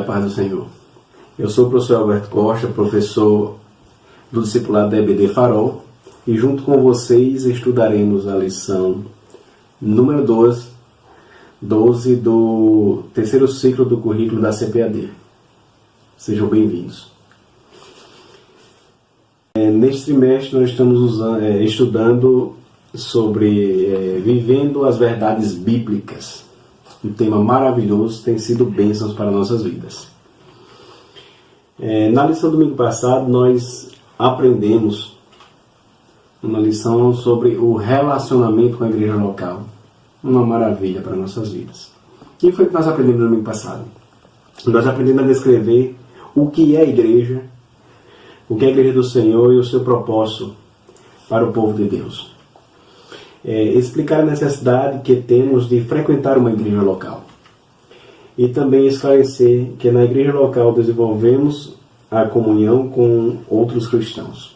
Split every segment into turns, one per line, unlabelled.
a paz do Senhor. Eu sou o professor Alberto Costa, professor do discipulado da EBD Farol, e junto com vocês estudaremos a lição número 12 do terceiro ciclo do currículo da CPAD. Sejam bem-vindos. Neste trimestre nós estamos estudando sobre vivendo as verdades bíblicas. Um tema maravilhoso, tem sido bênçãos para nossas vidas. Na lição do domingo passado, nós aprendemos uma lição sobre o relacionamento com a igreja local. Uma maravilha para nossas vidas. O que foi que nós aprendemos no domingo passado? Nós aprendemos a descrever o que é a igreja do Senhor e o seu propósito para o povo de Deus. Explicar a necessidade que temos de frequentar uma igreja local. E também esclarecer que na igreja local desenvolvemos a comunhão com outros cristãos.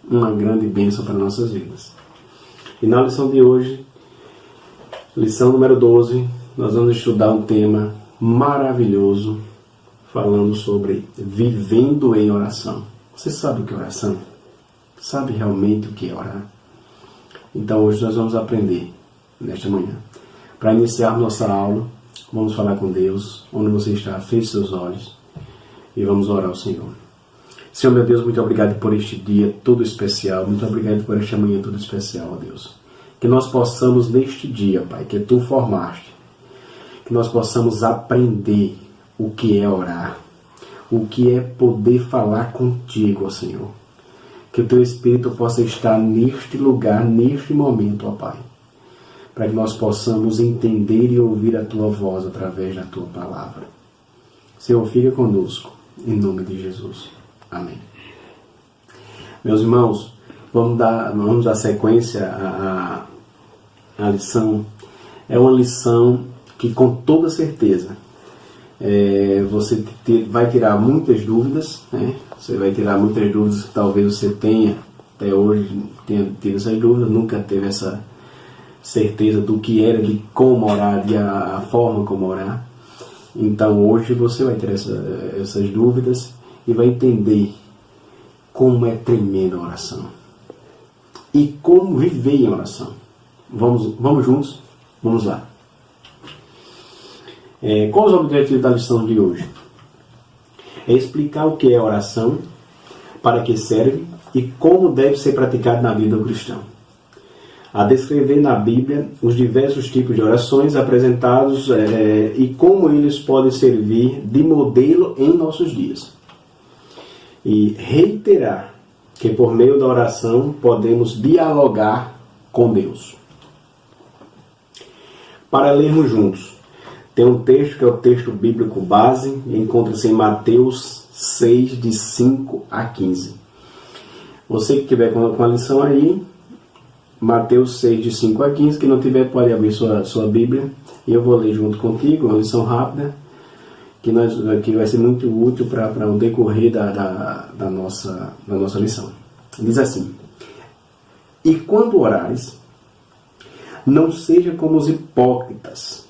Uma grande bênção para nossas vidas. E na lição de hoje, lição número 12, nós vamos estudar um tema maravilhoso, falando sobre vivendo em oração. Você sabe o que é oração? Sabe realmente o que é orar? Então hoje nós vamos aprender, nesta manhã. Para iniciar nossa aula, vamos falar com Deus, onde você está, feche seus olhos e vamos orar ao Senhor. Senhor meu Deus, muito obrigado por este dia todo especial, muito obrigado por esta manhã toda especial, ó Deus. Que nós possamos neste dia, Pai, que Tu formaste, que nós possamos aprender o que é orar, o que é poder falar contigo, ó Senhor. Que o Teu Espírito possa estar neste lugar, neste momento, ó Pai, para que nós possamos entender e ouvir a Tua voz através da Tua palavra. Senhor, fica conosco, em nome de Jesus. Amém. Meus irmãos, vamos dar sequência à lição. É uma lição que, com toda certeza, você vai tirar muitas dúvidas, né? Você vai tirar muitas dúvidas que talvez você tenha, até hoje, tenha tido essas dúvidas, nunca teve essa certeza do que era, de como orar, de a forma como orar. Então hoje você vai ter essas dúvidas e vai entender como é tremenda a oração e como viver em oração. Vamos juntos? Vamos lá. Qual os objetivos da lição de hoje? É explicar o que é oração, para que serve e como deve ser praticado na vida do cristão. A descrever na Bíblia os diversos tipos de orações apresentados e como eles podem servir de modelo em nossos dias. E reiterar que por meio da oração podemos dialogar com Deus. Para lermos juntos, tem um texto que é o texto bíblico base, encontra-se em Mateus 6, de 5 a 15. Você que tiver com a lição aí, Mateus 6, de 5 a 15, que não tiver pode abrir sua Bíblia, e eu vou ler junto contigo, uma lição rápida, que vai ser muito útil para o decorrer da nossa lição. Diz assim: E quando orares, não seja como os hipócritas,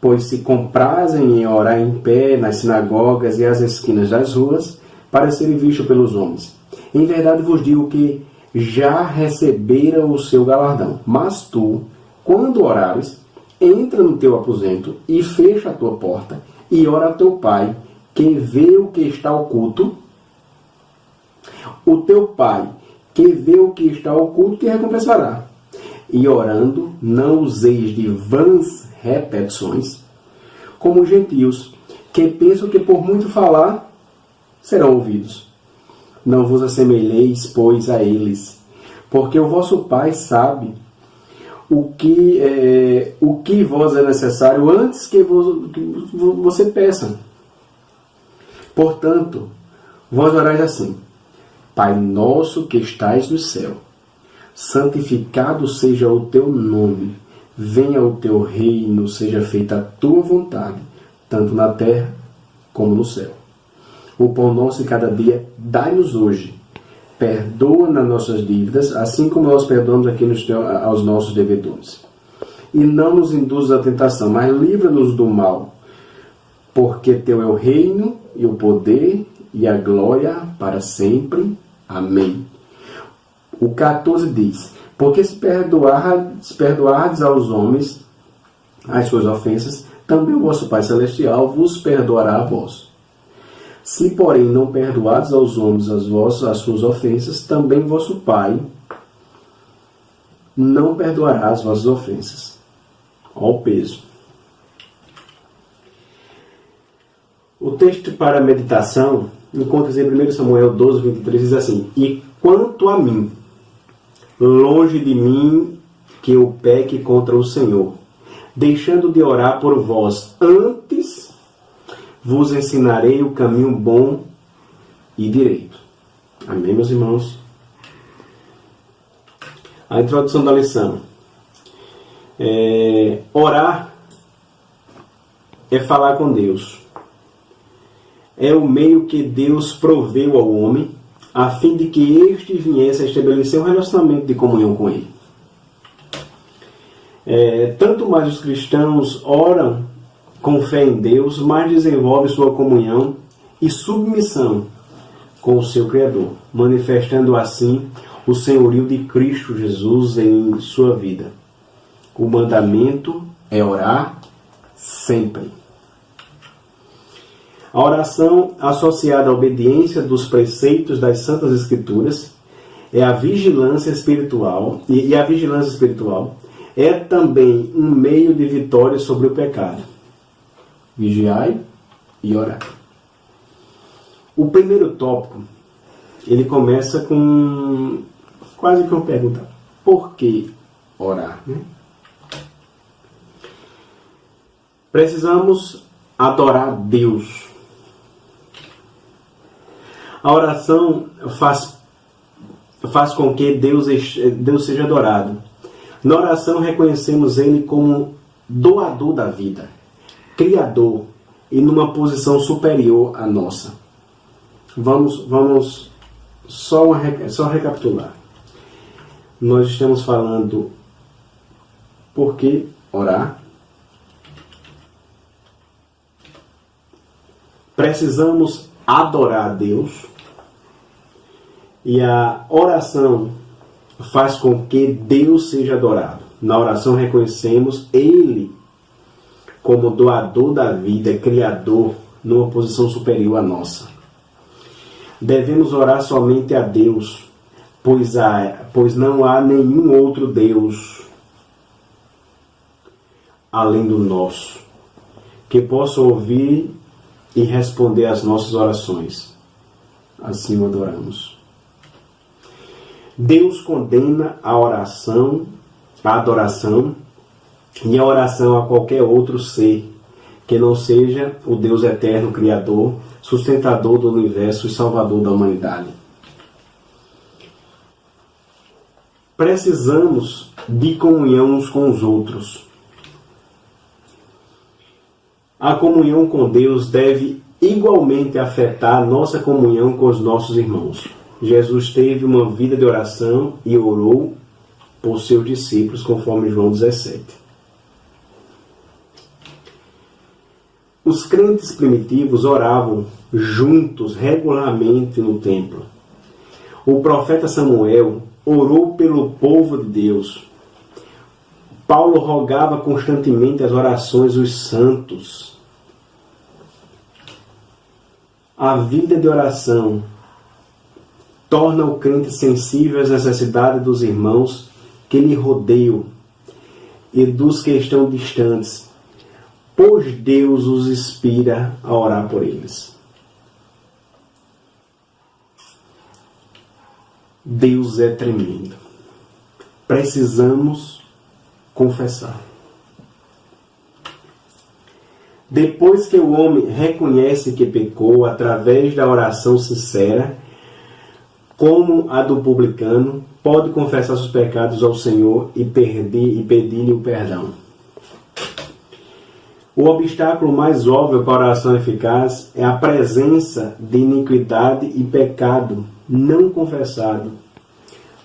pois se comprazem em orar em pé nas sinagogas e às esquinas das ruas, para serem vistos pelos homens. Em verdade vos digo que já receberam o seu galardão. Mas tu, quando orares, entra no teu aposento e fecha a tua porta e ora a teu Pai, que vê o que está oculto. O teu Pai, que vê o que está oculto, te recompensará. E orando, não useis de vãs repetições, como os gentios, que pensam que por muito falar serão ouvidos. Não vos assemelheis, pois, a eles, porque o vosso Pai sabe o que vos é necessário antes que você peça. Portanto, vós orais assim: Pai nosso que estais no céu, santificado seja o teu nome. Venha o teu reino, seja feita a tua vontade, tanto na terra como no céu. O pão nosso de cada dia dai-nos hoje. Perdoa nas nossas dívidas, assim como nós perdoamos aqui aos nossos devedores. E não nos induzas à tentação, mas livra-nos do mal. porque teu é o reino e o poder e a glória para sempre. Amém. O 14 diz: porque se perdoardes aos homens as suas ofensas, também o vosso Pai Celestial vos perdoará a vós. Se, porém, não perdoardes aos homens as suas ofensas, também vosso Pai não perdoará as vossas ofensas. Olha o peso. O texto para a meditação encontra-se em 1 Samuel 12, 23, diz assim: e quanto a mim, longe de mim que eu peque contra o Senhor, deixando de orar por vós, antes vos ensinarei o caminho bom e direito. Amém, meus irmãos? A introdução da lição. Orar é falar com Deus. É o meio que Deus proveu ao homem, a fim de que este viesse a estabelecer um relacionamento de comunhão com Ele. Tanto mais os cristãos oram com fé em Deus, mais desenvolvem sua comunhão e submissão com o seu Criador, manifestando assim o senhorio de Cristo Jesus em sua vida. O mandamento é orar sempre. A oração associada à obediência dos preceitos das Santas Escrituras é a vigilância espiritual, e a vigilância espiritual é também um meio de vitória sobre o pecado. Vigiai e orar. O primeiro tópico, ele começa com quase que uma pergunta: por que orar? Precisamos adorar Deus. A oração faz com que Deus seja adorado. Na oração reconhecemos Ele como doador da vida, Criador, e numa posição superior à nossa. Vamos só recapitular. Nós estamos falando por que orar. Precisamos adorar a Deus. E a oração faz com que Deus seja adorado. Na oração reconhecemos Ele como doador da vida, Criador, numa posição superior à nossa. Devemos orar somente a Deus, pois não há nenhum outro Deus além do nosso, que possa ouvir e responder às nossas orações. Assim o adoramos. Deus condena a adoração e a oração a qualquer outro ser que não seja o Deus eterno, Criador, sustentador do universo e salvador da humanidade. Precisamos de comunhão uns com os outros. A comunhão com Deus deve igualmente afetar nossa comunhão com os nossos irmãos. Jesus teve uma vida de oração e orou por seus discípulos, conforme João 17. Os crentes primitivos oravam juntos regularmente no templo. O profeta Samuel orou pelo povo de Deus. Paulo rogava constantemente as orações dos santos. A vida de oração torna o crente sensível às necessidades dos irmãos que lhe rodeiam e dos que estão distantes, pois Deus os inspira a orar por eles. Deus é tremendo. Precisamos confessar. Depois que o homem reconhece que pecou através da oração sincera, como a do publicano, pode confessar seus pecados ao Senhor e pedir-lhe o perdão. O obstáculo mais óbvio para a oração eficaz é a presença de iniquidade e pecado não confessado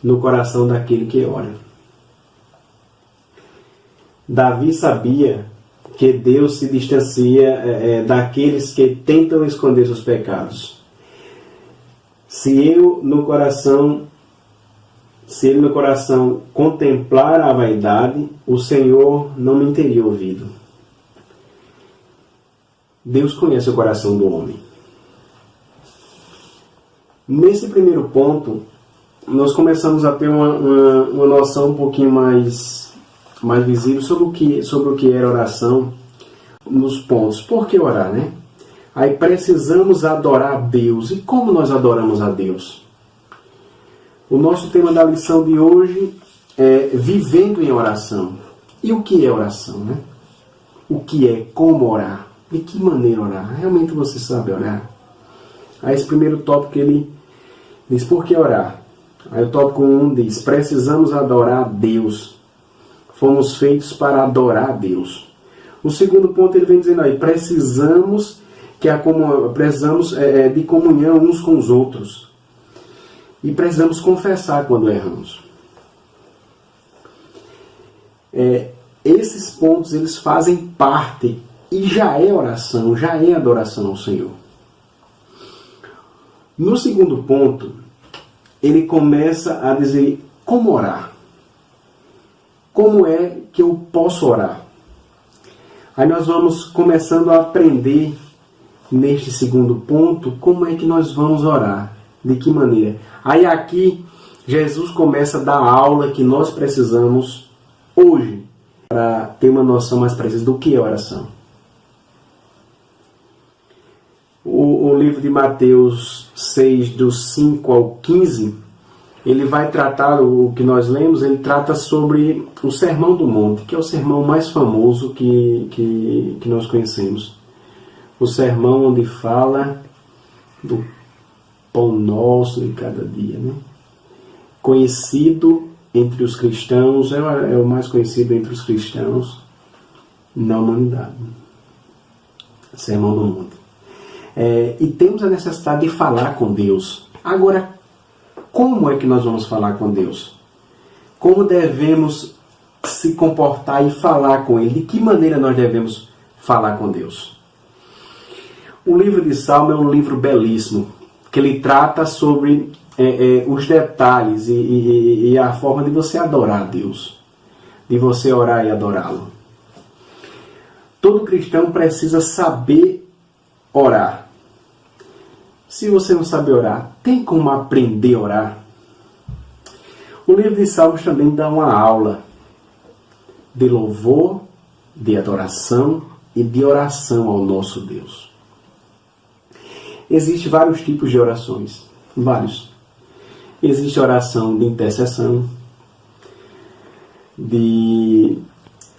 no coração daquele que ora. Davi sabia que Deus se distancia daqueles que tentam esconder seus pecados. Se ele no coração contemplar a vaidade, o Senhor não me teria ouvido. Deus conhece o coração do homem. Nesse primeiro ponto, nós começamos a ter uma noção um pouquinho mais visível sobre o que era oração nos pontos. Por que orar, né? Aí precisamos adorar a Deus. E como nós adoramos a Deus? O nosso tema da lição de hoje é vivendo em oração. E o que é oração, né? O que é, como orar? De que maneira orar? Realmente você sabe orar? Aí esse primeiro tópico ele diz por que orar? Aí o tópico 1 diz, precisamos adorar a Deus. Fomos feitos para adorar a Deus. O segundo ponto ele vem dizendo aí, precisamos de comunhão uns com os outros. E precisamos confessar quando erramos. Esses pontos eles fazem parte e já é oração, já é adoração ao Senhor. No segundo ponto, ele começa a dizer como orar. Como é que eu posso orar? Aí nós vamos começando a aprender neste segundo ponto como é que nós vamos orar. De que maneira? Aí aqui Jesus começa a dar a aula que nós precisamos hoje para ter uma noção mais precisa do que é oração. O livro de Mateus 6, dos 5 ao 15, ele vai tratar, o que nós lemos, ele trata sobre o Sermão do Monte, que é o sermão mais famoso que nós conhecemos. O sermão onde fala do pão nosso de cada dia, né? Conhecido entre os cristãos, é o mais conhecido entre os cristãos na humanidade. Sermão do Monte. E temos a necessidade de falar com Deus. Agora, como é que nós vamos falar com Deus? Como devemos se comportar e falar com Ele? De que maneira nós devemos falar com Deus? O livro de Salmo é um livro belíssimo, que ele trata sobre os detalhes e a forma de você adorar a Deus, de você orar e adorá-lo. Todo cristão precisa saber orar. Se você não sabe orar, tem como aprender a orar? O livro de Salmos também dá uma aula de louvor, de adoração e de oração ao nosso Deus. Existem vários tipos de orações. Vários. Existe oração de intercessão, de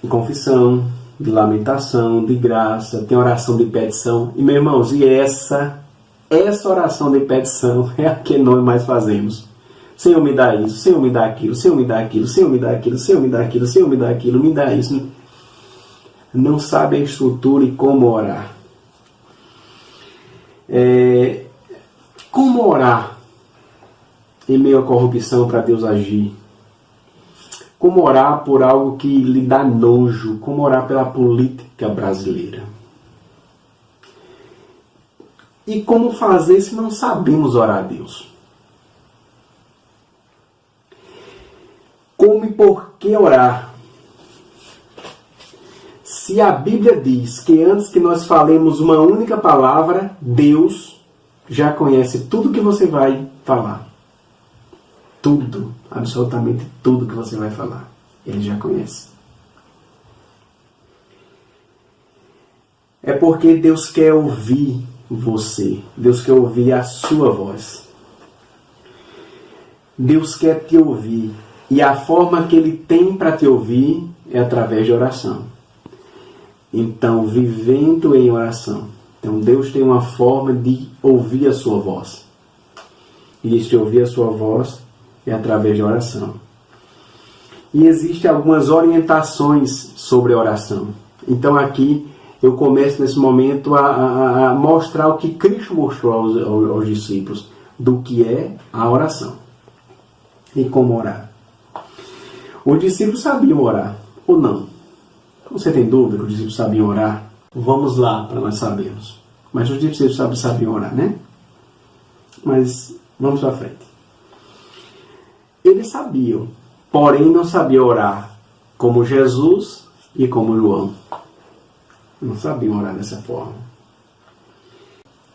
confissão, de lamentação, de graça, tem oração de petição. E, meus irmãos, essa oração de petição é a que nós mais fazemos. Senhor, me dá isso, Senhor, me dá aquilo, Senhor, me dá aquilo, Senhor, me dá aquilo, Senhor, me dá aquilo, Senhor, me dá aquilo, me dá isso. Não sabe a estrutura e como orar. Como orar em meio à corrupção para Deus agir? Como orar por algo que lhe dá nojo? Como orar pela política brasileira? E como fazer se não sabemos orar a Deus? Como e por que orar? Se a Bíblia diz que antes que nós falemos uma única palavra, Deus já conhece tudo que você vai falar. Tudo, absolutamente tudo que você vai falar. Ele já conhece. É porque Deus quer ouvir você. Deus quer ouvir a sua voz. Deus quer te ouvir. E a forma que Ele tem para te ouvir é através de oração. Então, vivendo em oração. Então, Deus tem uma forma de ouvir a sua voz. E este ouvir a sua voz é através de oração. E existem algumas orientações sobre a oração. Então, aqui eu começo nesse momento a mostrar o que Cristo mostrou aos discípulos do que é a oração e como orar. Os discípulos sabiam orar ou não? Você tem dúvida que os discípulos sabiam orar? Vamos lá para nós sabermos. Mas os discípulos sabiam orar, né? Mas vamos para frente. Eles sabiam, porém não sabiam orar como Jesus e como João. Não sabiam orar dessa forma.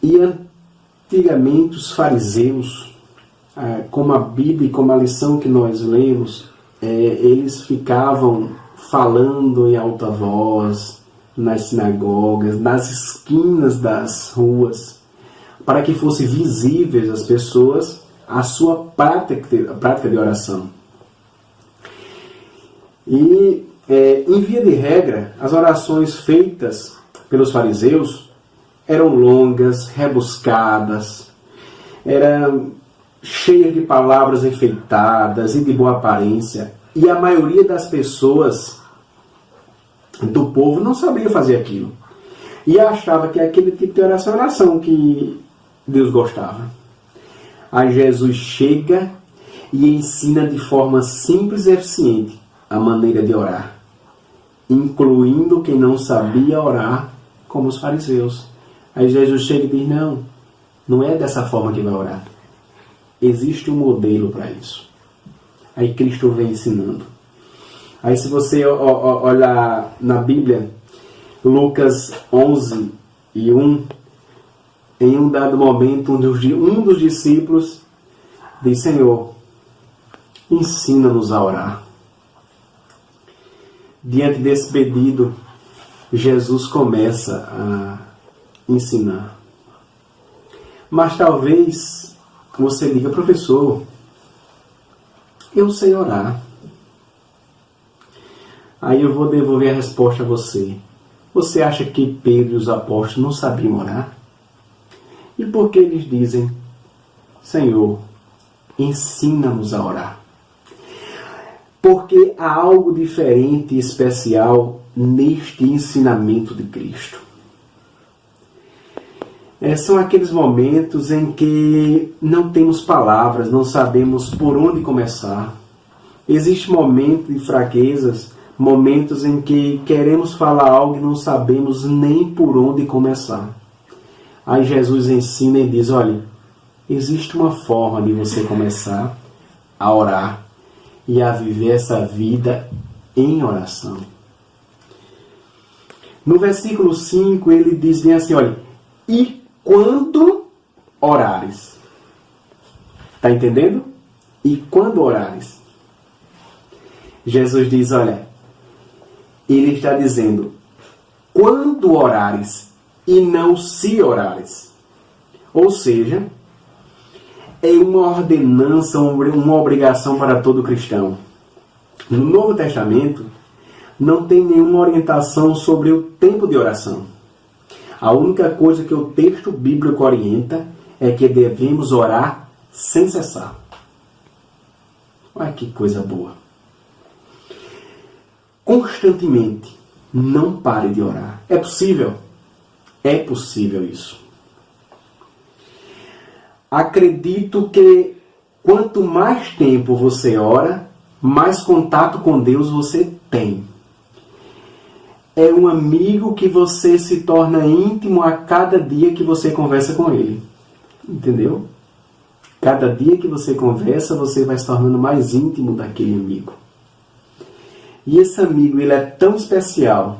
E antigamente os fariseus, como a Bíblia e como a lição que nós lemos, eles ficavam falando em alta voz nas sinagogas, nas esquinas das ruas, para que fosse visíveis às pessoas a sua prática de oração. E, em via de regra, as orações feitas pelos fariseus eram longas, rebuscadas, eram cheias de palavras enfeitadas e de boa aparência. E a maioria das pessoas do povo não sabia fazer aquilo. E achava que aquele tipo de oração era a oração que Deus gostava. Aí Jesus chega e ensina de forma simples e eficiente a maneira de orar, incluindo quem não sabia orar como os fariseus. Aí Jesus chega e diz, não é dessa forma que vai orar. Existe um modelo para isso. Aí Cristo vem ensinando. Aí se você olhar na Bíblia, Lucas 11:1, em um dado momento, um dos discípulos diz, Senhor, ensina-nos a orar. Diante desse pedido, Jesus começa a ensinar. Mas talvez você diga, professor, eu sei orar. Aí eu vou devolver a resposta a você. Você acha que Pedro e os apóstolos não sabiam orar? E por que eles dizem, Senhor, ensina-nos a orar? Porque há algo diferente e especial neste ensinamento de Cristo. São aqueles momentos em que não temos palavras, não sabemos por onde começar. Existe momentos de fraquezas, momentos em que queremos falar algo e não sabemos nem por onde começar. Aí Jesus ensina e diz, olha, existe uma forma de você começar a orar e a viver essa vida em oração. No versículo 5 ele diz bem assim, olha, e quando orares. Está entendendo? E quando orares. Jesus diz, olha, ele está dizendo, quando orares e não se orares. Ou seja, é uma ordenança, uma obrigação para todo cristão. No Novo Testamento, não tem nenhuma orientação sobre o tempo de oração. A única coisa que o texto bíblico orienta é que devemos orar sem cessar. Olha que coisa boa. Constantemente, não pare de orar. É possível? É possível isso. Acredito que quanto mais tempo você ora, mais contato com Deus você tem. É um amigo que você se torna íntimo a cada dia que você conversa com ele. Entendeu? Cada dia que você conversa, você vai se tornando mais íntimo daquele amigo. E esse amigo, ele é tão especial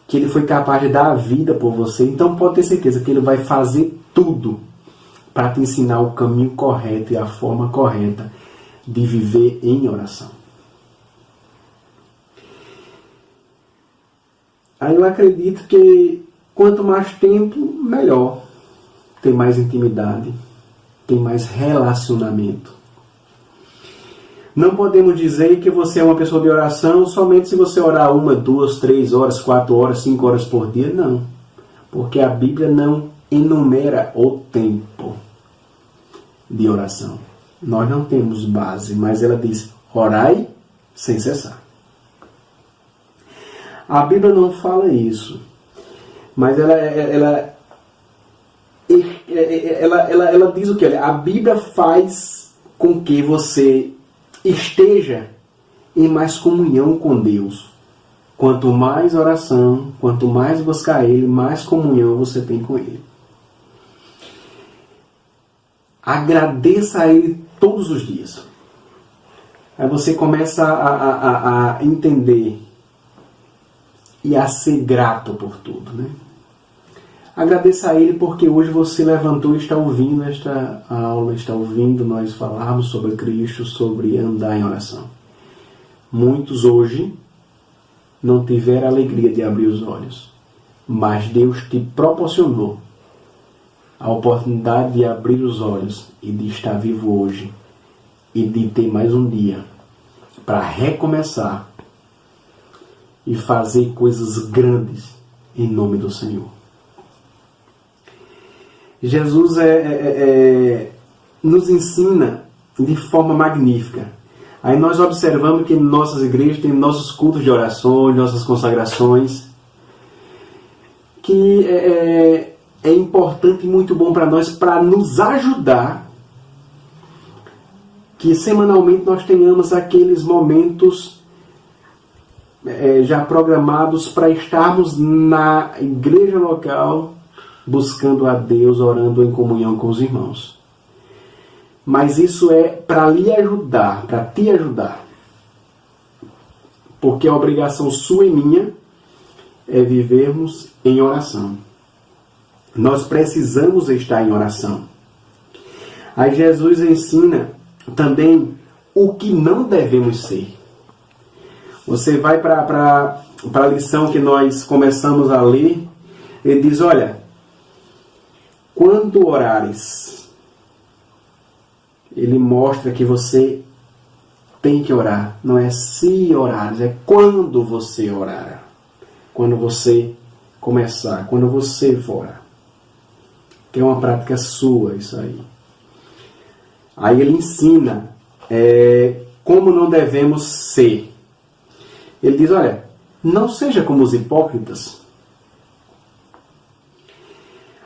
que ele foi capaz de dar a vida por você. Então pode ter certeza que ele vai fazer tudo para te ensinar o caminho correto e a forma correta de viver em oração. Aí eu acredito que quanto mais tempo, melhor. Tem mais intimidade, tem mais relacionamento. Não podemos dizer que você é uma pessoa de oração somente se você orar 1, 2, 3 horas, 4 horas, 5 horas por dia. Não. Porque a Bíblia não enumera o tempo de oração. Nós não temos base, mas ela diz, orai sem cessar. A Bíblia não fala isso, mas ela diz o que? A Bíblia faz com que você esteja em mais comunhão com Deus. Quanto mais oração, quanto mais buscar Ele, mais comunhão você tem com Ele. Agradeça a Ele todos os dias. Aí você começa a entender e a ser grato por tudo, né? Agradeça a Ele porque hoje você levantou e está ouvindo esta aula, está ouvindo nós falarmos sobre Cristo, sobre andar em oração. Muitos hoje não tiveram a alegria de abrir os olhos, mas Deus te proporcionou a oportunidade de abrir os olhos e de estar vivo hoje e de ter mais um dia para recomeçar e fazer coisas grandes em nome do Senhor. Jesus nos ensina de forma magnífica. Aí nós observamos que em nossas igrejas tem nossos cultos de orações, nossas consagrações, que é importante e muito bom para nós, para nos ajudar, que semanalmente nós tenhamos aqueles momentos já programados para estarmos na igreja local, buscando a Deus, orando em comunhão com os irmãos. Mas isso é para lhe ajudar, para te ajudar. Porque a obrigação sua e minha é vivermos em oração. Nós precisamos estar em oração. Aí Jesus ensina também o que não devemos ser. Você vai para a lição que nós começamos a ler, ele diz, olha, quando orares, ele mostra que você tem que orar. Não é se orares, é quando você orar. Quando você começar, quando você for orar. Que é uma prática sua isso aí. Aí ele ensina como não devemos ser. Ele diz, olha, não seja como os hipócritas.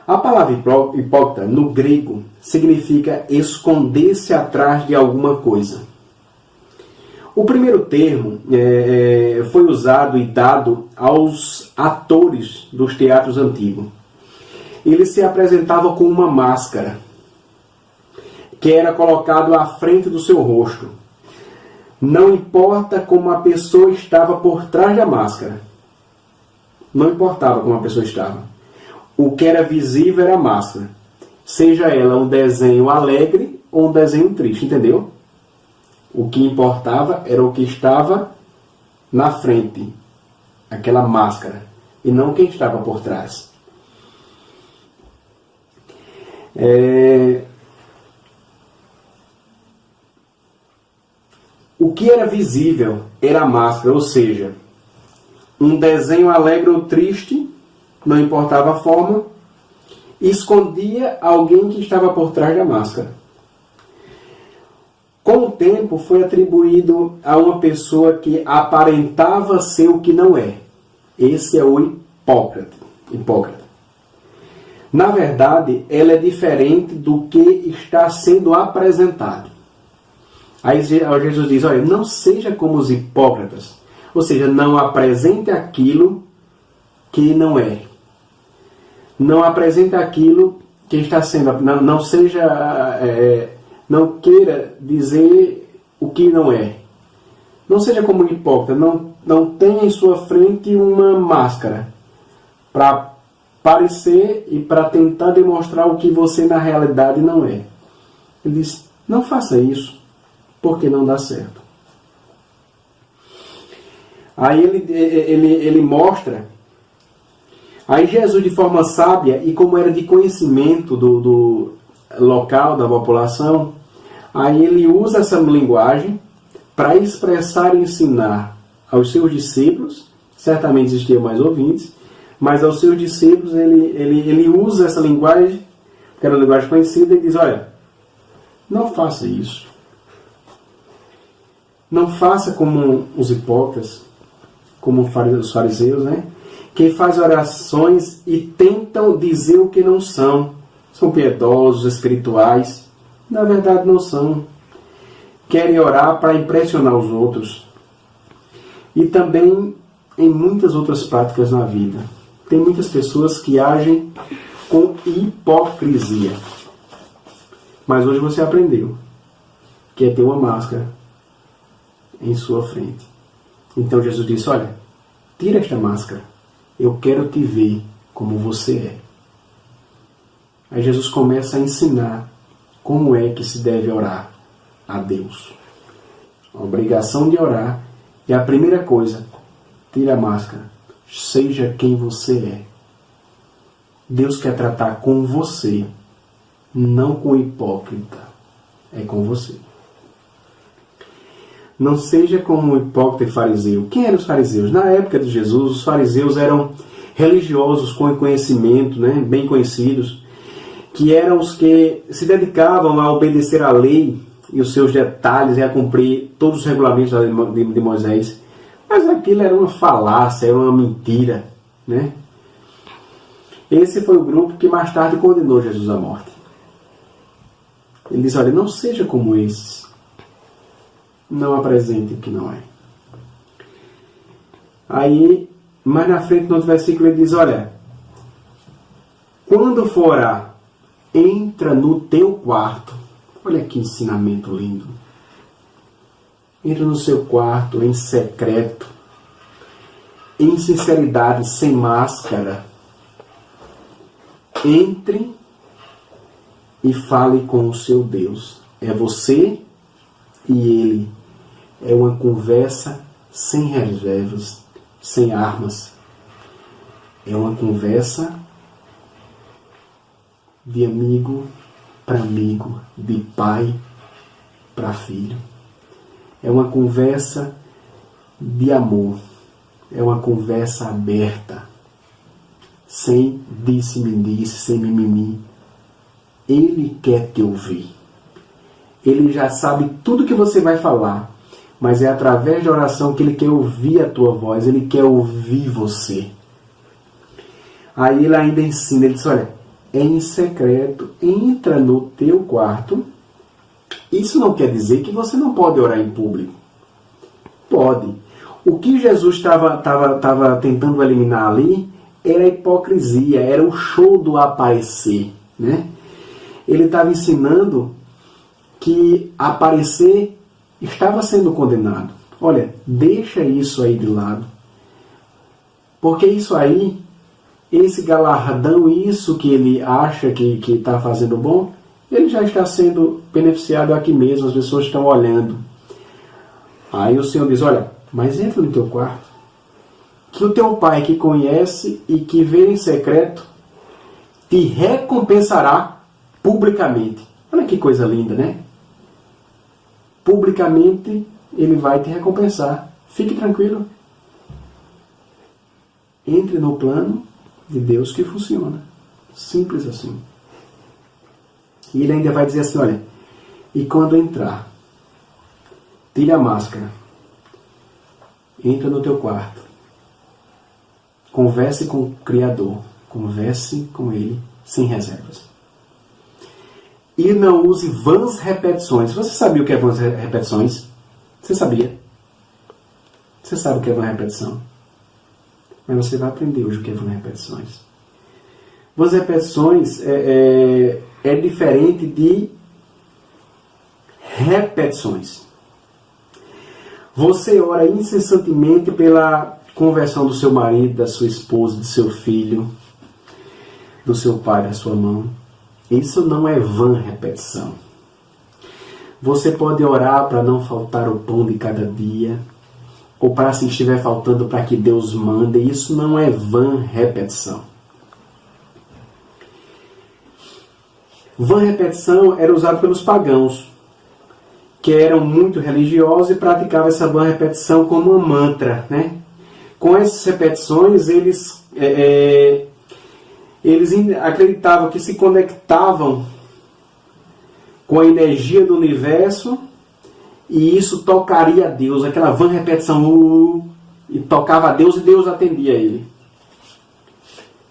A palavra hipócrita, no grego, significa esconder-se atrás de alguma coisa. O primeiro termo foi usado e dado aos atores dos teatros antigos. Eles se apresentavam com uma máscara, que era colocado à frente do seu rosto. Não importa como a pessoa estava por trás da máscara. Não importava como a pessoa estava. O que era visível era a máscara. Seja ela um desenho alegre ou um desenho triste, entendeu? O que importava era o que estava na frente, aquela máscara, e não quem estava por trás. O que era visível era a máscara, ou seja, um desenho alegre ou triste, não importava a forma, escondia alguém que estava por trás da máscara. Com o tempo foi atribuído a uma pessoa que aparentava ser o que não é. Esse é o hipócrita. Na verdade, ela é diferente do que está sendo apresentado. Aí Jesus diz, olha, não seja como os hipócritas. Ou seja, não apresente aquilo que não é. Não apresente aquilo que está sendo. Não seja... não queira dizer o que não é. Não seja como um hipócrita. Não tenha em sua frente uma máscara para parecer e para tentar demonstrar o que você na realidade não é. Ele diz, não faça isso, porque não dá certo. Aí ele mostra, aí Jesus, de forma sábia, e como era de conhecimento do local, da população, aí ele usa essa linguagem para expressar e ensinar aos seus discípulos, certamente existiam mais ouvintes, mas aos seus discípulos ele usa essa linguagem, que era uma linguagem conhecida, e diz, olha, não faça isso. Não faça como os hipócritas, como os fariseus, né? Que fazem orações e tentam dizer o que não são. São piedosos, espirituais. Na verdade não são. Querem orar para impressionar os outros. E também em muitas outras práticas na vida. Tem muitas pessoas que agem com hipocrisia. Mas hoje você aprendeu que é ter uma máscara em sua frente. Então Jesus disse, olha, tira esta máscara. Eu quero te ver como você é. Aí Jesus começa a ensinar como é que se deve orar a Deus. A obrigação de orar é a primeira coisa. Tira a máscara. Seja quem você é. Deus quer tratar com você, não com o hipócrita. É com você. Não seja como o hipócrita e fariseu. Quem eram os fariseus? Na época de Jesus, os fariseus eram religiosos com conhecimento, né, bem conhecidos, que eram os que se dedicavam a obedecer à lei e os seus detalhes e a cumprir todos os regulamentos de Moisés. Mas aquilo era uma falácia, era uma mentira, né? Esse foi o grupo que mais tarde condenou Jesus à morte. Ele diz, olha, não seja como esses. Não apresente o que não é. Aí, mais na frente, no outro versículo, ele diz, olha, quando for orar, entra no teu quarto. Olha que ensinamento lindo. Entra no seu quarto, em secreto, em sinceridade, sem máscara. Entre e fale com o seu Deus. É você e Ele. É uma conversa sem reservas, sem armas. É uma conversa de amigo para amigo, de pai para filho. É uma conversa de amor. É uma conversa aberta. Sem disse-me-disse, sem mimimi. Ele quer te ouvir. Ele já sabe tudo que você vai falar. Mas é através da oração que Ele quer ouvir a tua voz. Ele quer ouvir você. Aí Ele ainda ensina. Ele diz, olha, em secreto, entra no teu quarto. Isso não quer dizer que você não pode orar em público. Pode. O que Jesus estava tentando eliminar ali era a hipocrisia, era o show do aparecer, né? Ele estava ensinando que aparecer estava sendo condenado. Olha, deixa isso aí de lado. Porque isso aí, esse galardão, isso que ele acha que está fazendo bom, ele já está sendo beneficiado aqui mesmo, as pessoas estão olhando. Aí o Senhor diz, olha, mas entra no teu quarto, que o teu Pai que conhece e que vê em secreto, te recompensará publicamente. Olha que coisa linda, né? Publicamente Ele vai te recompensar. Fique tranquilo. Entre no plano de Deus que funciona. Simples assim. E Ele ainda vai dizer assim, olha, e quando entrar, tire a máscara, entra no teu quarto, converse com o Criador, converse com Ele sem reservas. E não use vãs repetições. Você sabia o que é vãs repetições? Você sabia? Você sabe o que é vã repetição? Mas você vai aprender hoje o que é vã repetições. Vãs repetições é diferente de repetições. Você ora incessantemente pela conversão do seu marido, da sua esposa, do seu filho, do seu pai, da sua mão. Isso não é vã repetição. Você pode orar para não faltar o pão de cada dia, ou para, se estiver faltando, para que Deus mande. Isso não é vã repetição. Vã repetição era usado pelos pagãos, que eram muito religiosos e praticavam essa vã repetição como uma mantra, né? Com essas repetições, eles acreditavam que se conectavam com a energia do universo e isso tocaria a Deus. Aquela vã repetição, e tocava a Deus e Deus atendia a ele.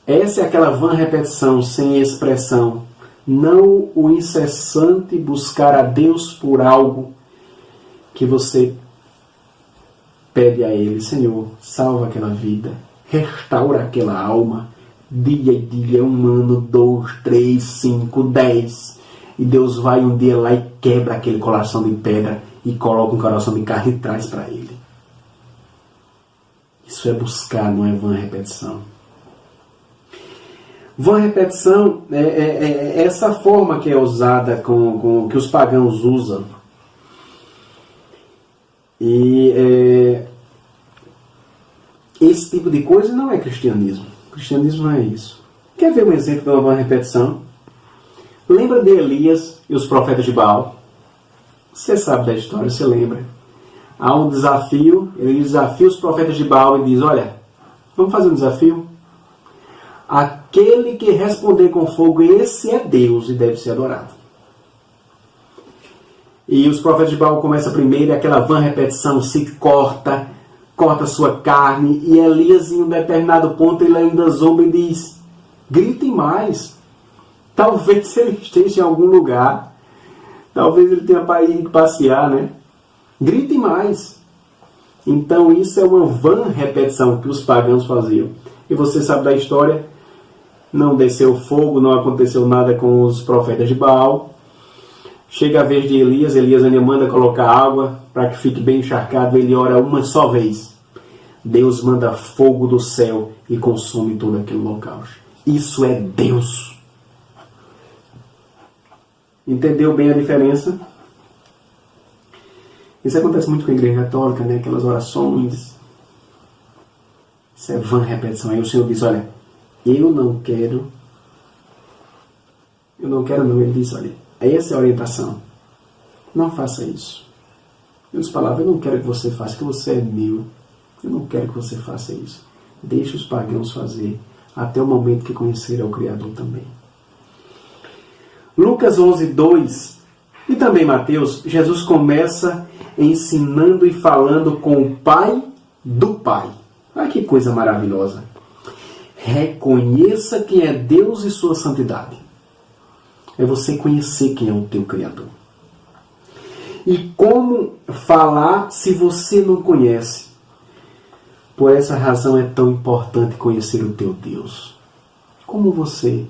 Essa é aquela vã repetição sem expressão. Não o incessante buscar a Deus por algo que você pede a Ele: Senhor, salva aquela vida, restaura aquela alma, dia e dia, 1 ano, 2, 3, 5, 10. E Deus vai um dia lá e quebra aquele coração de pedra e coloca um coração de carne e traz para Ele. Isso é buscar, não é vã repetição. Vã repetição é essa forma que é usada, que os pagãos usam. E esse tipo de coisa não é cristianismo. O cristianismo não é isso. Quer ver um exemplo de uma vã repetição? Lembra de Elias e os profetas de Baal? Você sabe da história, você lembra. Há um desafio, ele desafia os profetas de Baal e diz: olha, vamos fazer um desafio? Aquele que responder com fogo, esse é Deus e deve ser adorado. E os profetas de Baal começam primeiro, e aquela vã repetição se corta sua carne, e Elias, em um determinado ponto, ele ainda zomba e diz: gritem mais. Talvez ele esteja em algum lugar, talvez ele tenha para ir passear, né? Gritem mais. Então isso é uma vã repetição que os pagãos faziam. E você sabe da história, não desceu fogo, não aconteceu nada com os profetas de Baal. Chega a vez de Elias, Elias ainda manda colocar água para que fique bem encharcado, ele ora uma só vez. Deus manda fogo do céu e consome todo aquele local. Isso é Deus. Entendeu bem a diferença? Isso acontece muito com a igreja católica, né? Aquelas orações. Isso é vã repetição. Aí o Senhor diz: olha, eu não quero não. Ele diz: olha, essa é a orientação. Não faça isso. Em outras palavras, eu não quero que você faça, que você é meu. Eu não quero que você faça isso. Deixe os pagãos fazer, até o momento que conhecer ao Criador também. Lucas 11:2 e também Mateus, Jesus começa ensinando e falando com o Pai do Pai. Olha que coisa maravilhosa. Reconheça quem é Deus e sua santidade. É você conhecer quem é o teu Criador. E como falar se você não conhece? Por essa razão é tão importante conhecer o teu Deus. Como você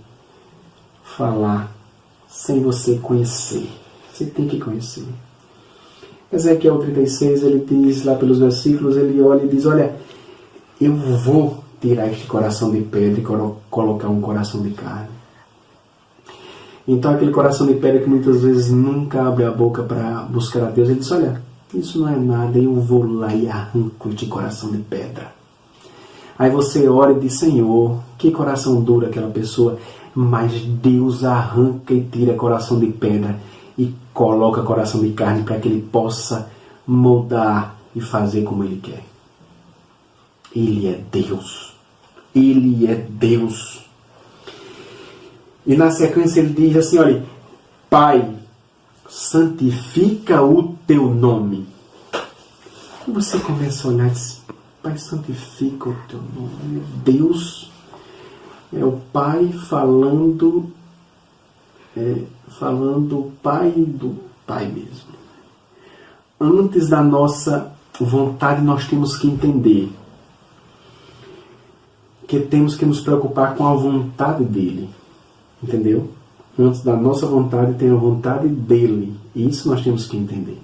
falar sem você conhecer? Você tem que conhecer. Ezequiel 36, ele diz lá pelos versículos, ele olha e diz: olha, eu vou tirar este coração de pedra e colocar um coração de carne. Então aquele coração de pedra que muitas vezes nunca abre a boca para buscar a Deus, ele diz: olha, isso não é nada, eu vou lá e arranco este coração de pedra. Aí você ora e diz: Senhor, que coração duro aquela pessoa. Mas Deus arranca e tira coração de pedra e coloca coração de carne para que ele possa moldar e fazer como ele quer. Ele é Deus. Ele é Deus. E na sequência ele diz assim: olha, Pai, santifica o teu nome. E você começa a olhar e diz: Pai, santifica o teu nome. Deus é o Pai falando o Pai do Pai mesmo. Antes da nossa vontade, nós temos que entender que temos que nos preocupar com a vontade dele. Entendeu? Antes da nossa vontade, tem a vontade dele. E isso nós temos que entender.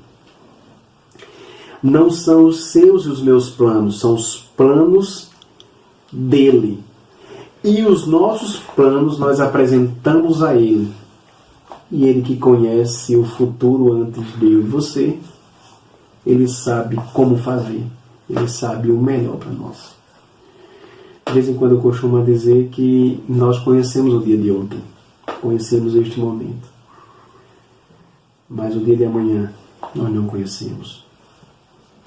Não são os seus e os meus planos, são os planos dele. E os nossos planos nós apresentamos a ele. E ele que conhece o futuro antes de eu e você, ele sabe como fazer. Ele sabe o melhor para nós. De vez em quando eu costumo dizer que nós conhecemos o dia de ontem. Conhecemos este momento. Mas o dia de amanhã nós não conhecemos.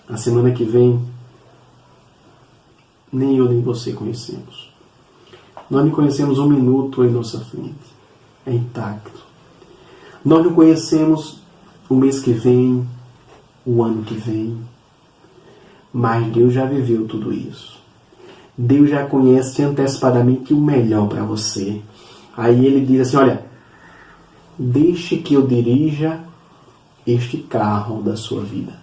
A semana que vem, nem eu nem você conhecemos. Nós não conhecemos um minuto em nossa frente. É intacto. Nós não conhecemos o mês que vem, o ano que vem. Mas Deus já viveu tudo isso. Deus já conhece antecipadamente o melhor para você. Aí ele diz assim: olha, deixe que eu dirija este carro da sua vida.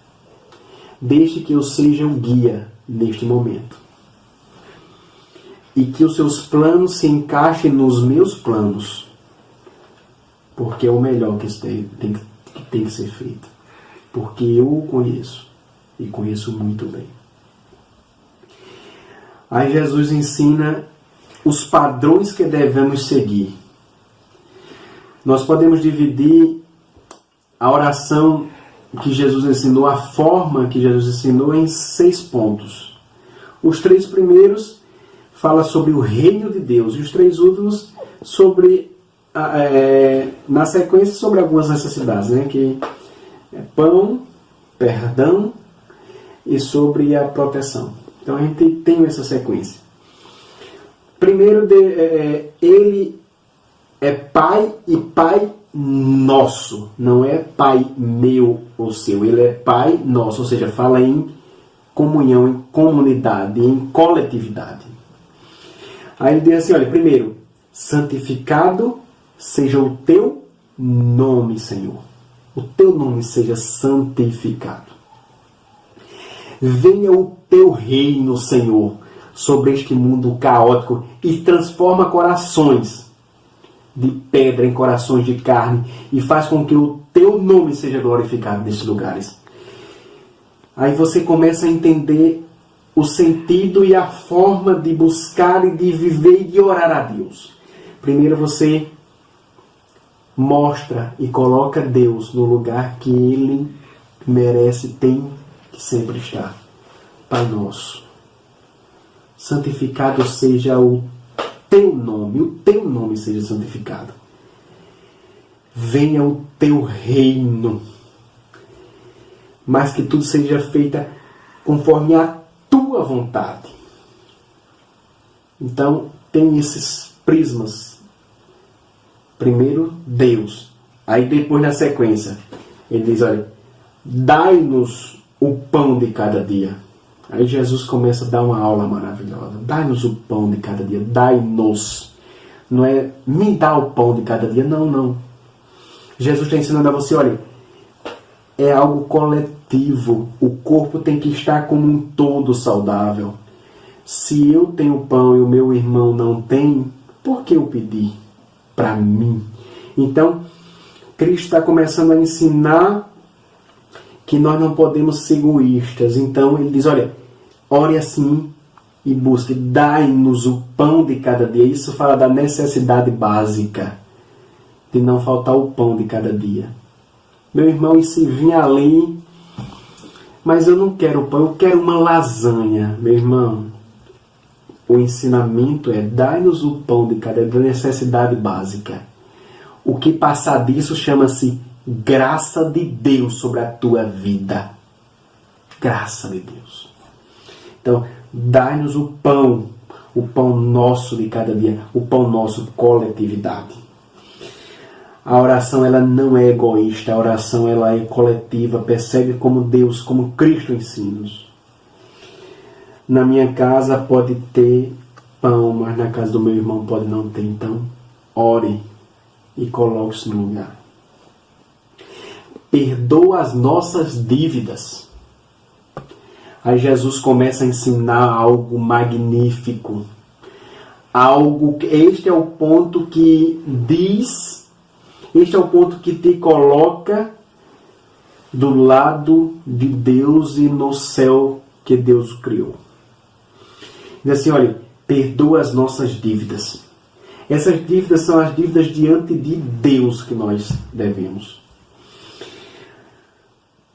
Deixe que eu seja o guia neste momento. E que os seus planos se encaixem nos meus planos. Porque é o melhor que tem que ser feito. Porque eu o conheço. E conheço muito bem. Aí Jesus ensina os padrões que devemos seguir. Nós podemos dividir a oração que Jesus ensinou, a forma que Jesus ensinou, em 6 pontos. Os 3 primeiros falam sobre o reino de Deus e os 3 últimos na sequência sobre algumas necessidades, né? Que é pão, perdão e sobre a proteção. Então a gente tem essa sequência. Primeiro, ele é Pai e Pai nosso, não é Pai meu ou seu, ele é Pai nosso, ou seja, fala em comunhão, em comunidade, em coletividade. Aí ele diz assim, olha, primeiro, santificado seja o teu nome, Senhor. O teu nome seja santificado. Venha o teu reino, Senhor, sobre este mundo caótico e transforma corações de pedra em corações de carne e faz com que o teu nome seja glorificado nesses lugares. Aí você começa a entender o sentido e a forma de buscar e de viver e de orar a Deus. Primeiro você mostra e coloca Deus no lugar que Ele merece, tem que sempre estar. Pai nosso, santificado seja o teu nome seja santificado. Venha o teu reino, mas que tudo seja feito conforme a tua vontade. Então, tem esses prismas. Primeiro, Deus. Aí depois, na sequência, ele diz, olha, dai-nos o pão de cada dia. Aí Jesus começa a dar uma aula maravilhosa. Dai-nos o pão de cada dia. Dai-nos. Não é me dá o pão de cada dia. Não, não. Jesus está ensinando a você, olha, é algo coletivo. O corpo tem que estar como um todo saudável. Se eu tenho pão e o meu irmão não tem, por que eu pedi para mim? Então, Cristo está começando a ensinar que nós não podemos ser egoístas. Então ele diz, olha, ore assim e busque, dai-nos o pão de cada dia. Isso fala da necessidade básica, de não faltar o pão de cada dia. Meu irmão, e se vir ali, mas eu não quero pão, eu quero uma lasanha. Meu irmão, o ensinamento é, dai-nos o pão de cada dia, da necessidade básica. O que passar disso chama-se graça de Deus sobre a tua vida. Graça de Deus. Então, dai-nos o pão nosso de cada dia, o pão nosso, coletividade. A oração, ela não é egoísta, a oração, ela é coletiva, percebe como Deus, como Cristo ensina-nos. Na minha casa pode ter pão, mas na casa do meu irmão pode não ter. Então, ore e coloque-se no lugar. Perdoa as nossas dívidas. Aí Jesus começa a ensinar algo magnífico. Este é o ponto que diz, este é o ponto que te coloca do lado de Deus e no céu que Deus criou. Diz assim, olha, perdoa as nossas dívidas. Essas dívidas são as dívidas diante de Deus que nós devemos.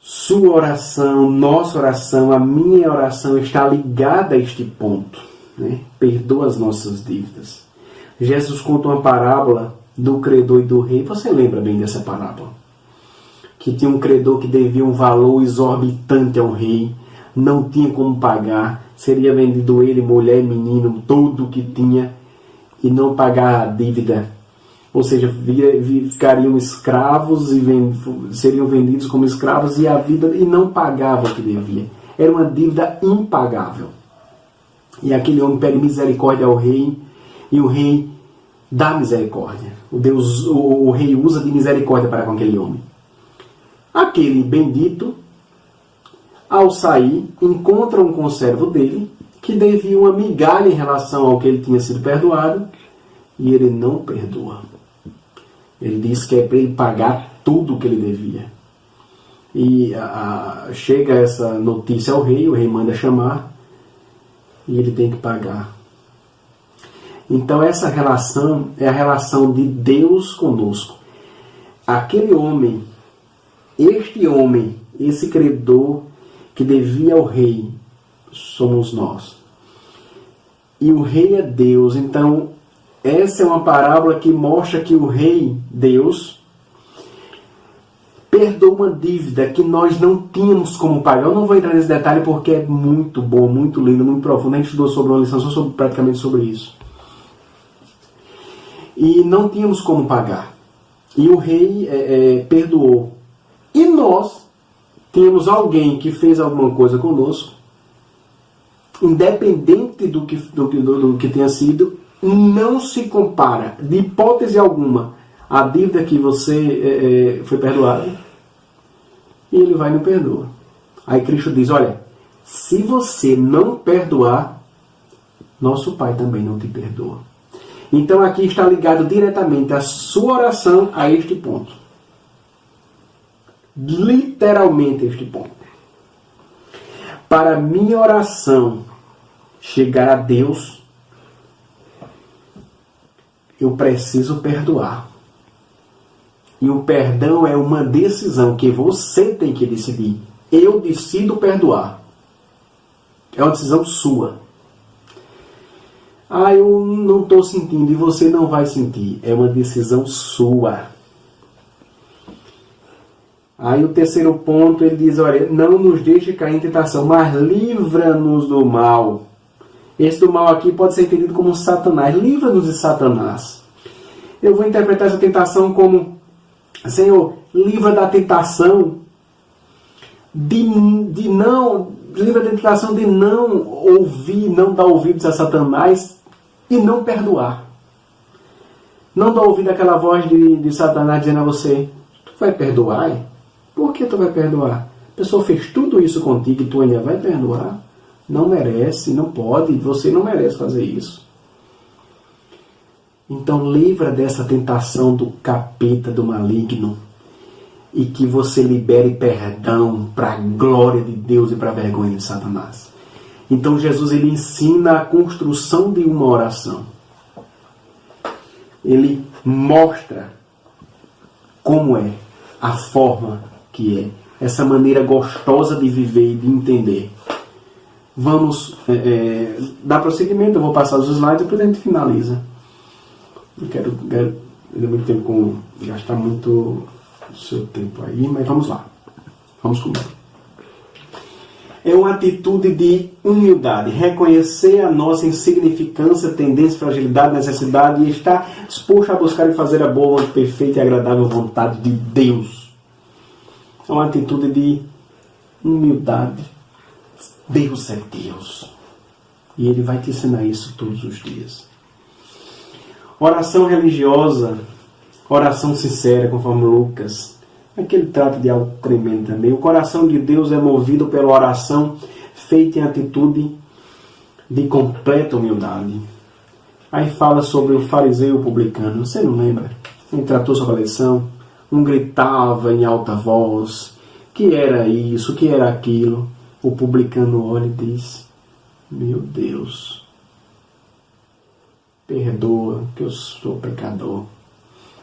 Sua oração, nossa oração, a minha oração está ligada a este ponto. Né? Perdoa as nossas dívidas. Jesus conta uma parábola do credor e do rei. Você lembra bem dessa parábola? Que tinha um credor que devia um valor exorbitante ao rei. Não tinha como pagar. Seria vendido ele, mulher, menino, tudo que tinha. E não pagar a dívida. Ou seja, ficariam escravos e seriam vendidos como escravos e não pagavam o que devia. Era uma dívida impagável. E aquele homem pede misericórdia ao rei e o rei dá misericórdia. O rei usa de misericórdia para com aquele homem. Aquele bendito Ao sair, encontra um conservo dele que devia uma migalha em relação ao que ele tinha sido perdoado, e ele não perdoa. Ele diz que é para ele pagar tudo o que ele devia. E chega essa notícia ao rei, o rei manda chamar, e ele tem que pagar. Então essa relação é a relação de Deus conosco. Aquele homem, esse credor que devia ao rei, somos nós. E o rei é Deus. Então essa é uma parábola que mostra que o rei, Deus, perdoou uma dívida que nós não tínhamos como pagar. Eu não vou entrar nesse detalhe porque é muito bom, muito lindo, muito profundo. A gente estudou sobre uma lição só praticamente sobre isso. E não tínhamos como pagar. E o rei perdoou. E nós temos alguém que fez alguma coisa conosco, independente do que tenha sido, não se compara, de hipótese alguma, a dívida que você foi perdoado, e ele vai e não perdoa. Aí Cristo diz, olha, se você não perdoar, nosso Pai também não te perdoa. Então aqui está ligado diretamente a sua oração a este ponto. Literalmente este ponto. Para minha oração chegar a Deus, eu preciso perdoar. E o perdão é uma decisão que você tem que decidir. Eu decido perdoar. É uma decisão sua. Eu não estou sentindo, e você não vai sentir. É uma decisão sua. Aí o terceiro ponto, ele diz, olha, não nos deixe cair em tentação, mas livra-nos do mal. Esse do mal aqui pode ser entendido como Satanás. Livra-nos de Satanás. Eu vou interpretar essa tentação como, Senhor, livra da tentação livra da tentação de não ouvir, não dar ouvidos a Satanás e não perdoar. Não dar ouvido àquela voz de Satanás dizendo a você, tu vai perdoar? Por que tu vai perdoar? A pessoa fez tudo isso contigo e tu ainda vai perdoar? Não merece, não pode, você não merece fazer isso. Então livra dessa tentação do capeta, do maligno, e que você libere perdão para a glória de Deus e para a vergonha de Satanás. Então Jesus ele ensina a construção de uma oração. Ele mostra como é, a forma que é, essa maneira gostosa de viver e de entender. Vamos dar prosseguimento, eu vou passar os slides e depois a gente finaliza. Não quero muito tempo gastar muito o seu tempo aí, mas vamos lá. Vamos comigo. É uma atitude de humildade, reconhecer a nossa insignificância, tendência, fragilidade, necessidade e estar disposto a buscar e fazer a boa, perfeita e agradável vontade de Deus. É uma atitude de humildade. Deus é Deus. E Ele vai te ensinar isso todos os dias. Oração religiosa, oração sincera, conforme Lucas. Aqui ele trata de algo tremendo também. O coração de Deus é movido pela oração feita em atitude de completa humildade. Aí fala sobre o fariseu e o publicano. Você não lembra? Ele tratou sobre a lição. Um gritava em alta voz. Que era isso? Que era aquilo? O publicano olha e diz, meu Deus, perdoa que eu sou pecador.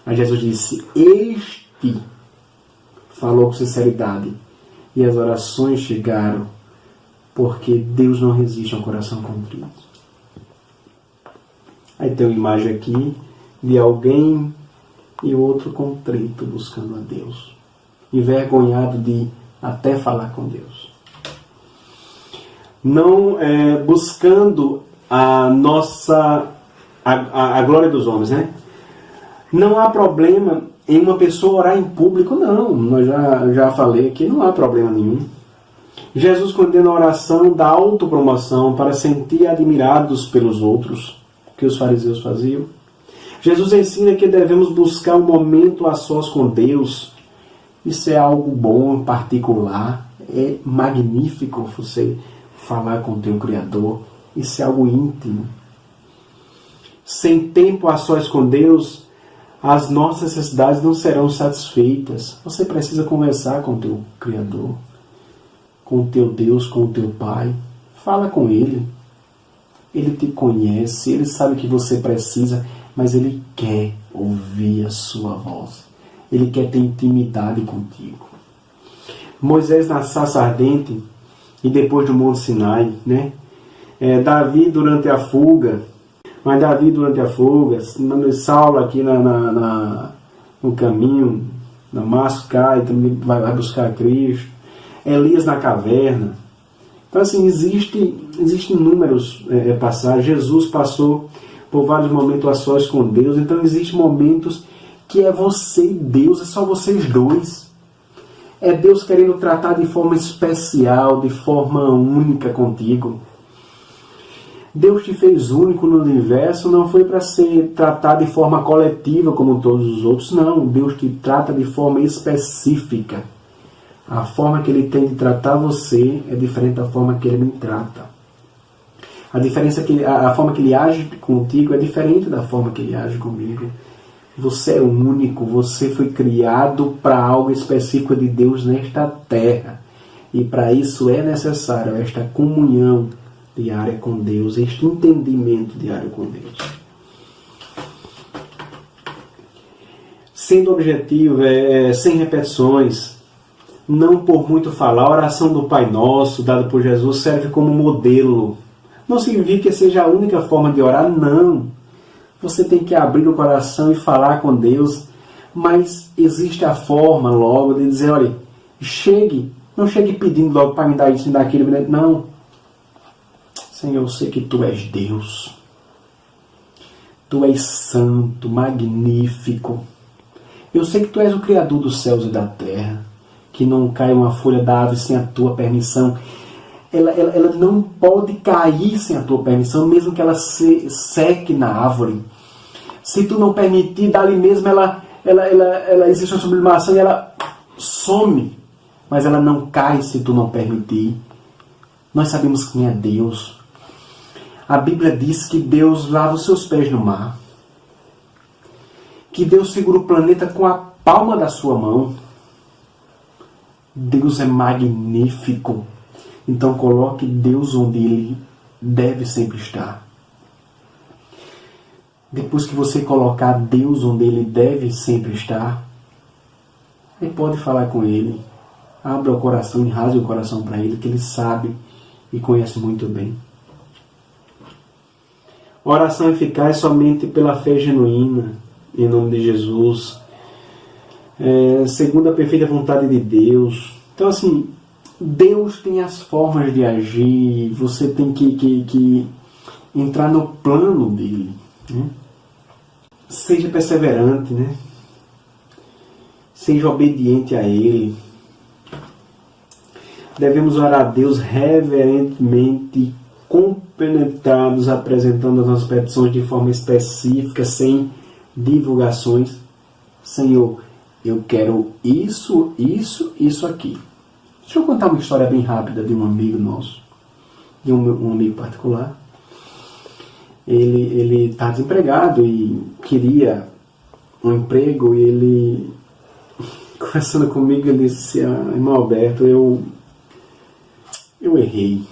Aí Jesus disse, este falou com sinceridade. E as orações chegaram, porque Deus não resiste ao coração contrito. Aí tem uma imagem aqui de alguém e outro contrito buscando a Deus. Envergonhado de até falar com Deus. Não buscando a glória dos homens, né? Não há problema em uma pessoa orar em público, não. Eu já falei aqui, não há problema nenhum. Jesus condena a oração da autopromoção para sentir admirados pelos outros, que os fariseus faziam. Jesus ensina que devemos buscar um momento a sós com Deus. Isso é algo bom, particular. é magnífico você falar com o teu Criador. Isso é algo íntimo. Sem tempo a sós com Deus, as nossas necessidades não serão satisfeitas. Você precisa conversar com o teu Criador, com o teu Deus, com o teu Pai. Fala com Ele. Ele te conhece, Ele sabe o que você precisa, mas Ele quer ouvir a sua voz. Ele quer ter intimidade contigo. Moisés na sarça ardente e depois do Monte Sinai, né? Davi durante a fuga, Saulo aqui no caminho, Damasco cai, também vai buscar Cristo, Elias na caverna. Então assim, existem inúmeros passagens. Jesus passou por vários momentos a sós com Deus. Então existem momentos que é você e Deus, é só vocês dois. É Deus querendo tratar de forma especial, de forma única contigo. Deus te fez único no universo, não foi para ser tratado de forma coletiva como todos os outros, não. Deus te trata de forma específica. A forma que Ele tem de tratar você é diferente da forma que Ele me trata. A forma que Ele age contigo é diferente da forma que Ele age comigo. Você é único, você foi criado para algo específico de Deus nesta terra. E para isso é necessário esta comunhão diária com Deus, este entendimento diário com Deus. Sendo objetivo, sem repetições, não por muito falar. A oração do Pai Nosso, dada por Jesus, serve como modelo. Não significa que seja a única forma de orar, não. Você tem que abrir o coração e falar com Deus, mas existe a forma logo de dizer, olha, não chegue pedindo logo para me dar isso e dar aquilo, não. Senhor, eu sei que Tu és Deus. Tu és santo, magnífico. Eu sei que Tu és o Criador dos céus e da terra, que não cai uma folha da árvore sem a Tua permissão. Ela não pode cair sem a Tua permissão, mesmo que ela se seque na árvore. Se Tu não permitir, dali mesmo ela existe uma sublimação e ela some. Mas ela não cai se Tu não permitir. Nós sabemos quem é Deus. A Bíblia diz que Deus lava os seus pés no mar. Que Deus segura o planeta com a palma da sua mão. Deus é magnífico. Então coloque Deus onde Ele deve sempre estar. Depois que você colocar Deus onde Ele deve sempre estar, aí pode falar com Ele. Abra o coração e rasgue o coração para Ele, que Ele sabe e conhece muito bem. Oração eficaz somente pela fé genuína, em nome de Jesus. Segundo a perfeita vontade de Deus. Então assim, Deus tem as formas de agir, você tem que entrar no plano dele. Né? Seja perseverante, né? Seja obediente a Ele. Devemos orar a Deus reverentemente, compenetrados, apresentando as nossas petições de forma específica, sem divulgações. Senhor, eu quero isso, isso, isso aqui. Deixa eu contar uma história bem rápida de um amigo nosso, de um amigo particular. Ele está desempregado e queria um emprego, e ele, conversando comigo, ele disse, irmão Alberto, eu errei.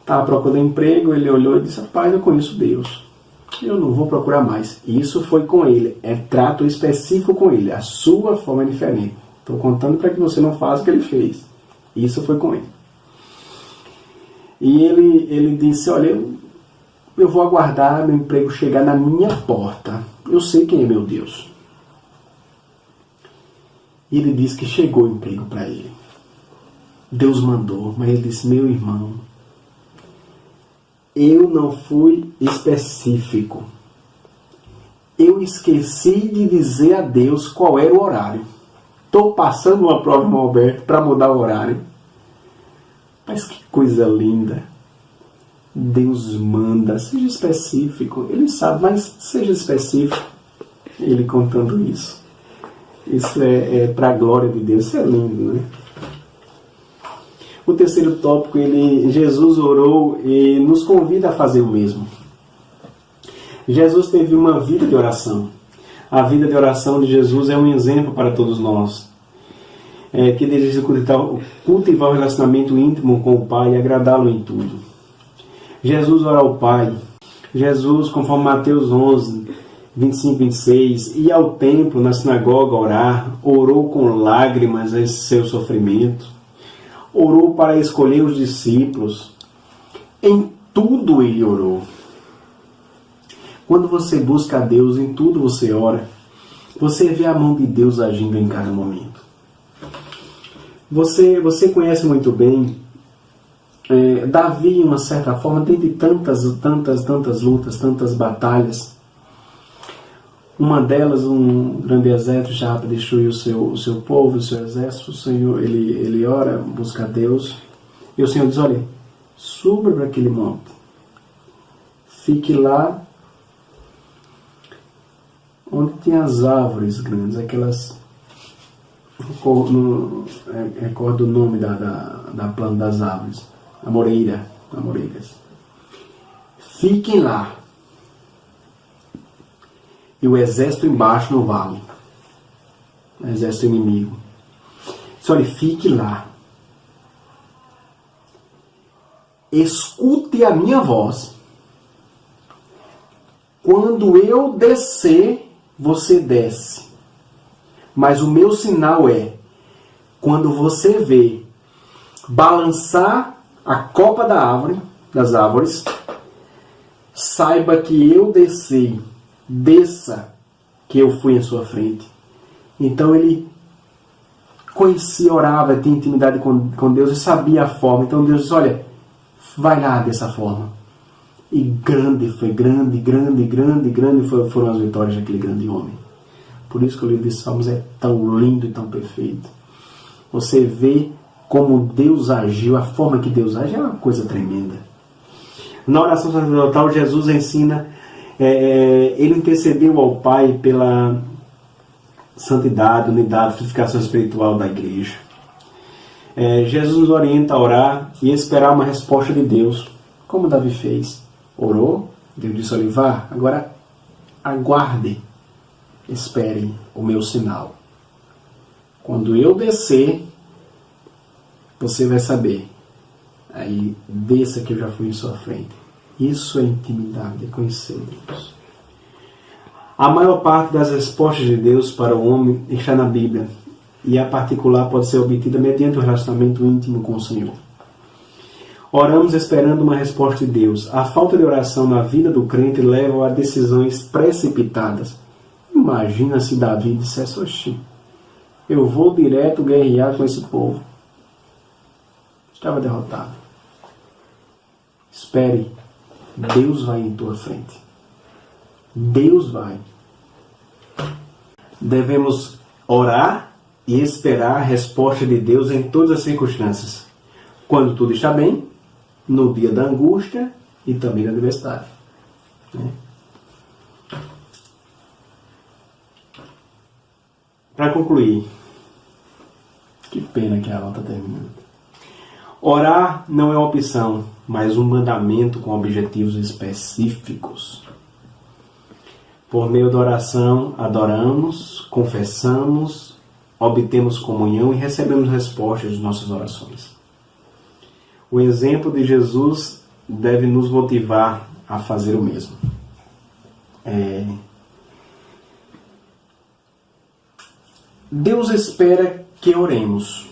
Estava procurando emprego, ele olhou e disse, rapaz, eu conheço Deus, eu não vou procurar mais. Isso foi com ele, é trato específico com ele, a sua forma é diferente. Estou contando para que você não faça o que ele fez. Isso foi com ele. E ele disse, olha, eu vou aguardar meu emprego chegar na minha porta. Eu sei quem é meu Deus. E ele disse que chegou o emprego para ele. Deus mandou, mas ele disse, meu irmão, eu não fui específico. Eu esqueci de dizer a Deus qual era o horário. Estou passando uma prova, irmão Alberto, para mudar o horário. Mas que coisa linda. Deus manda, seja específico. Ele sabe, mas seja específico. Ele contando isso. Isso é para a glória de Deus. Isso é lindo, né? O terceiro tópico, Jesus orou e nos convida a fazer o mesmo. Jesus teve uma vida de oração. A vida de oração de Jesus é um exemplo para todos nós. Que deseja cultivar o relacionamento íntimo com o Pai e agradá-lo em tudo. Jesus ora ao Pai. Jesus, conforme Mateus 11, 25, 26, ia ao templo, na sinagoga, orar, orou com lágrimas esse seu sofrimento, orou para escolher os discípulos. Em tudo ele orou. Quando você busca a Deus, em tudo você ora, você vê a mão de Deus agindo em cada momento. Você conhece muito bem Davi, em uma certa forma, dentre tantas lutas, tantas batalhas. Uma delas, um grande exército já para destruir o seu povo, o seu exército. O Senhor, ele ora, busca a Deus. E o Senhor diz, olha, suba para aquele monte. Fique lá onde tem as árvores grandes, aquelas... Recordo o nome da planta das árvores. Amoreiras. Fiquem lá. E o exército embaixo no vale. O exército inimigo. Diz, olha, fique lá. Escute a minha voz. Quando eu descer, você desce. Mas o meu sinal é, quando você vê balançar a copa das árvores, saiba que eu desci, desça, que eu fui em sua frente. Então ele conhecia, orava, tinha intimidade com Deus e sabia a forma. Então Deus disse, olha, vai lá dessa forma. E grande foram as vitórias daquele grande homem. Por isso que o livro de Salmos é tão lindo e tão perfeito. Você vê como Deus agiu, a forma que Deus age é uma coisa tremenda. Na oração sacerdotal, Jesus ensina, ele intercedeu ao Pai pela santidade, unidade, frutificação espiritual da igreja. Jesus nos orienta a orar e esperar uma resposta de Deus, como Davi fez. Orou, Deus disse, olha, vá, agora aguarde. Esperem o meu sinal. Quando eu descer, você vai saber. Aí desça que eu já fui em sua frente. Isso é intimidade, é conhecer Deus. A maior parte das respostas de Deus para o homem está na Bíblia. E a particular pode ser obtida mediante o relacionamento íntimo com o Senhor. Oramos esperando uma resposta de Deus. A falta de oração na vida do crente leva a decisões precipitadas. Imagina se Davi dissesse, oxi, eu vou direto guerrear com esse povo. Estava derrotado. Espere, Deus vai em tua frente. Deus vai. Devemos orar e esperar a resposta de Deus em todas as circunstâncias. Quando tudo está bem, no dia da angústia e também da adversidade. Para concluir, que pena que a aula está terminando. Orar não é uma opção, mas um mandamento com objetivos específicos. Por meio da oração, adoramos, confessamos, obtemos comunhão e recebemos respostas de nossas orações. O exemplo de Jesus deve nos motivar a fazer o mesmo. Deus espera que oremos.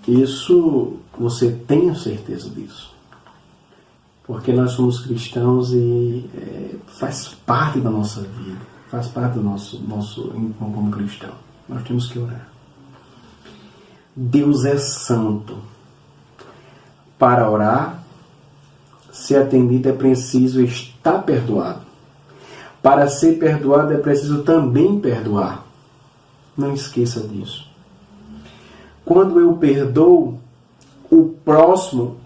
Isso você tenha certeza disso. Porque nós somos cristãos e faz parte da nossa vida. Faz parte do nosso como cristão. Nós temos que orar. Deus é santo. Para orar, ser atendido é preciso estar perdoado. Para ser perdoado é preciso também perdoar. Não esqueça disso. Quando eu perdoo o próximo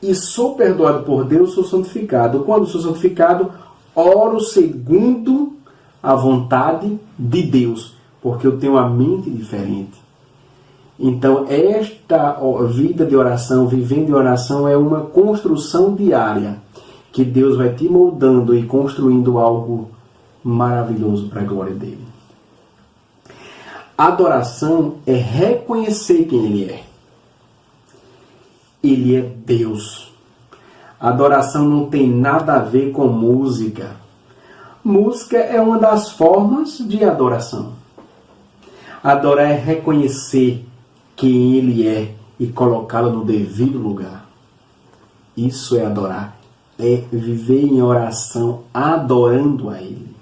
e sou perdoado por Deus, sou santificado. Quando sou santificado, oro segundo a vontade de Deus. porque eu tenho a mente diferente. Então, esta vida de oração, vivendo em oração, é uma construção diária, que Deus vai te moldando e construindo algo maravilhoso para a glória dele. Adoração é reconhecer quem Ele é. Ele é Deus. Adoração não tem nada a ver com música. Música é uma das formas de adoração. Adorar é reconhecer quem Ele é e colocá-lo no devido lugar. Isso é adorar. É viver em oração, adorando a Ele.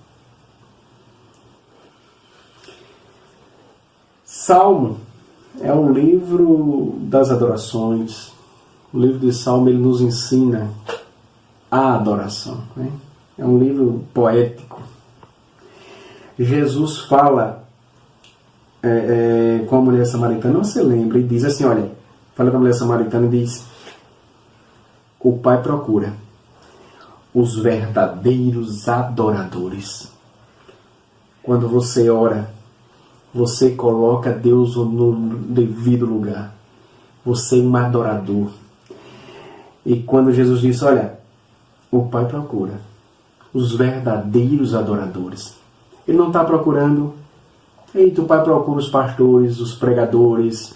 Salmo é um livro das adorações. O livro de Salmo ele nos ensina a adoração, né? É um livro poético. Jesus fala com a mulher samaritana, não se lembra, e diz assim, olha, fala com a mulher samaritana e diz, o Pai procura os verdadeiros adoradores. Quando você ora, você coloca Deus no devido lugar. Você é um adorador. E quando Jesus disse, olha, o Pai procura os verdadeiros adoradores. Ele não está procurando, eita, o Pai procura os pastores, os pregadores,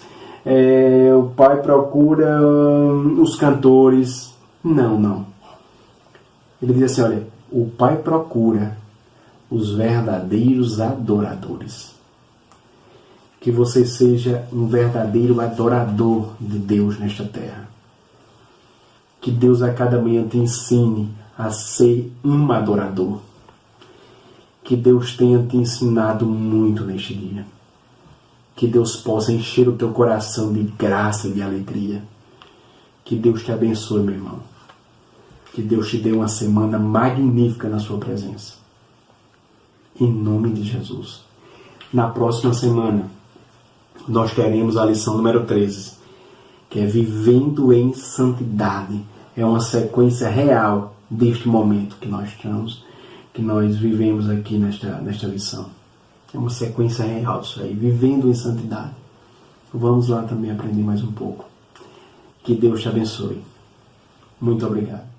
o Pai procura os cantores. Não. Ele diz assim, olha, o Pai procura os verdadeiros adoradores. Que você seja um verdadeiro adorador de Deus nesta terra. Que Deus a cada manhã te ensine a ser um adorador. Que Deus tenha te ensinado muito neste dia. Que Deus possa encher o teu coração de graça e de alegria. Que Deus te abençoe, meu irmão. Que Deus te dê uma semana magnífica na sua presença. Em nome de Jesus. Na próxima semana, nós teremos a lição número 13, que é Vivendo em Santidade. É uma sequência real deste momento que nós estamos, que nós vivemos aqui nesta lição. É uma sequência real disso aí, Vivendo em Santidade. Vamos lá também aprender mais um pouco. Que Deus te abençoe. Muito obrigado.